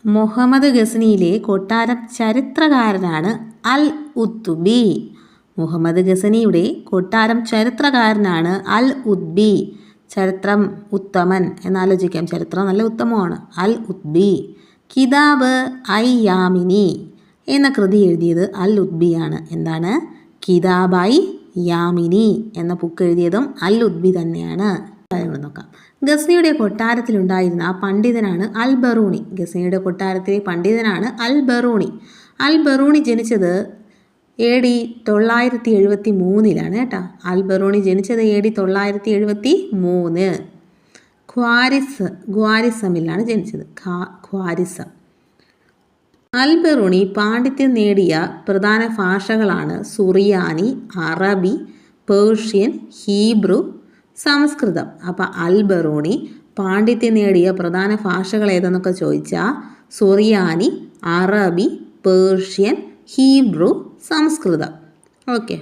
മുഹമ്മദ് ഗസ്നിയിലെ കൊട്ടാരം ചരിത്രകാരനാണ് അൽ ഉത്ബി. മുഹമ്മദ് ഗസ്നിയുടെ കൊട്ടാരം ചരിത്രകാരനാണ് അൽ ഉത്ബി. ചരിത്രം ഉത്തമൻ എന്നാലോചിക്കാം. ചരിത്രം നല്ല ഉത്തമമാണ്. അൽ ഉത്ബി. കിതാബ് ഐ യാമിനി എന്ന കൃതി എഴുതിയത് അൽ ഉത്ബിയാണ്. എന്താണ്? കിതാബ് ഐ യാമിനി എന്ന ബുക്ക് എഴുതിയതും അൽ ഉത്ബി തന്നെയാണ്. നോക്കാം. ഗസ്നിയുടെ കൊട്ടാരത്തിലുണ്ടായിരുന്ന പണ്ഡിതനാണ് അൽ ബറൂണി. ഗസ്നിയുടെ കൊട്ടാരത്തിലെ പണ്ഡിതനാണ് അൽ ബറൂണി. അൽ ബറൂണി ജനിച്ചത് AD 973 കേട്ടോ. അൽ ബറൂണി ജനിച്ചത് AD 973 ഖ്വാരിസമിലാണ് ജനിച്ചത്. ഖ്വാരിസം. അൽ ബറൂണി പാണ്ഡിത്യം നേടിയ പ്രധാന ഭാഷകളാണ് സുറിയാനി, അറബി, പേർഷ്യൻ, ഹീബ്രു, സംസ്കൃതം. അപ്പം അൽ ബറൂണി പാണ്ഡിത്യം നേടിയ പ്രധാന ഭാഷകൾ ഏതെന്നൊക്കെ ചോദിച്ചാൽ സുറിയാനി, അറബി, പേർഷ്യൻ, ഹീബ്രു, സംസ്കൃതം. ഓക്കെ.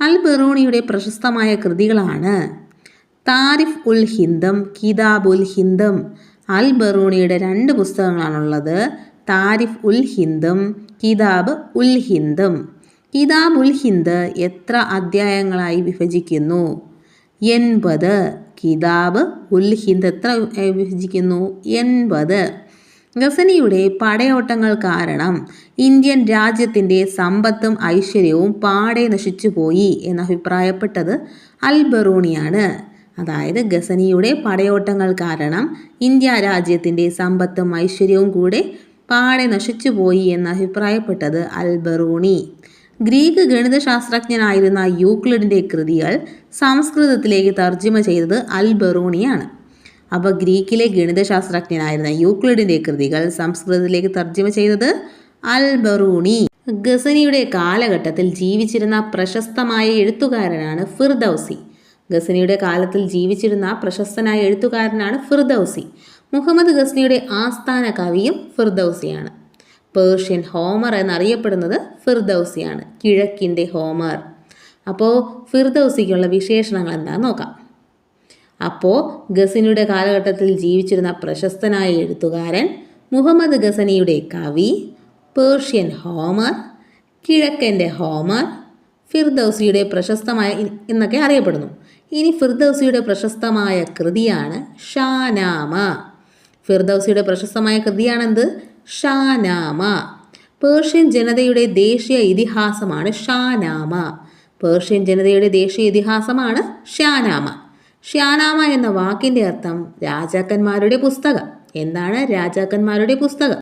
അൽ ബറൂണിയുടെ പ്രശസ്തമായ കൃതികളാണ് താരിഫ് ഉൽ ഹിന്ദം, കിതാബുൽ ഹിന്ദം. അൽ ബറൂണിയുടെ 2 പുസ്തകങ്ങളാണുള്ളത്. താരിഫ് ഉൽ ഹിന്ദം, കിതാബ് ഉൽ ഹിന്ദം. കിതാബ് ഉൽ ഹിന്ദ് എത്ര അധ്യായങ്ങളായി വിഭജിക്കുന്നു? 80. കിതാബ് ഉൽ ഹിന്ദ് എത്ര വിഭജിക്കുന്നു? 80. ഗസനിയുടെ പടയോട്ടങ്ങൾ കാരണം ഇന്ത്യൻ രാജ്യത്തിൻ്റെ സമ്പത്തും ഐശ്വര്യവും പാടെ നശിച്ചുപോയി എന്നഭിപ്രായപ്പെട്ടത് അൽ ബറൂണിയാണ്. അതായത് ഗസനിയുടെ പടയോട്ടങ്ങൾ കാരണം ഇന്ത്യ രാജ്യത്തിൻ്റെ സമ്പത്തും ഐശ്വര്യവും കൂടെ പാടെ നശിച്ചുപോയി എന്നഭിപ്രായപ്പെട്ടത് അൽ ബറൂണി. ഗ്രീക്ക് ഗണിതശാസ്ത്രജ്ഞനായിരുന്ന യൂക്ലിഡിൻ്റെ കൃതികൾ സംസ്കൃതത്തിലേക്ക് തർജ്ജിമ ചെയ്തത് അൽ ബറൂണിയാണ്. അപ്പോൾ ഗ്രീക്കിലെ ഗണിതശാസ്ത്രജ്ഞനായിരുന്ന യൂക്ലിഡിൻ്റെ കൃതികൾ സംസ്കൃതത്തിലേക്ക് തർജ്ജിമ ചെയ്തത് അൽ ബറൂണി. ഗസനിയുടെ കാലഘട്ടത്തിൽ ജീവിച്ചിരുന്ന പ്രശസ്തമായ എഴുത്തുകാരനാണ് ഫിർദൗസി. ഗസനിയുടെ കാലത്തിൽ ജീവിച്ചിരുന്ന പ്രശസ്തനായ എഴുത്തുകാരനാണ് ഫിർദൗസി. മുഹമ്മദ് ഗസ്നിയുടെ ആസ്ഥാന കവിയും ഫിർദൗസിയാണ്. പേർഷ്യൻ ഹോമർ എന്നറിയപ്പെടുന്നത് ഫിർദൗസിയാണ്. കിഴക്കിൻ്റെ ഹോമർ. അപ്പോൾ ഫിർദൗസിക്കുള്ള വിശേഷണങ്ങൾ എന്താണെന്ന് നോക്കാം. അപ്പോൾ ഗസനിയുടെ കാലഘട്ടത്തിൽ ജീവിച്ചിരുന്ന പ്രശസ്തനായ എഴുത്തുകാരൻ, മുഹമ്മദ് ഗസനിയുടെ കവി, പേർഷ്യൻ ഹോമർ, കിഴക്കൻ്റെ ഹോമർ, ഫിർദൗസിയുടെ പ്രശസ്തമായ എന്നൊക്കെ അറിയപ്പെടുന്നു. ഇനി ഫിർദൗസിയുടെ പ്രശസ്തമായ കൃതിയാണ് ഷാനാമ. ഫിർദൗസിയുടെ പ്രശസ്തമായ കൃതിയാണെന്ത്? ഷാനാമ. പേർഷ്യൻ ജനതയുടെ ദേശീയ ഇതിഹാസമാണ് ഷാനാമ. പേർഷ്യൻ ജനതയുടെ ദേശീയ ഇതിഹാസമാണ് ഷാനാമ. ഷാനാമ എന്ന വാക്കിൻ്റെ അർത്ഥം രാജാക്കന്മാരുടെ പുസ്തകം. എന്താണ് രാജാക്കന്മാരുടെ പുസ്തകം?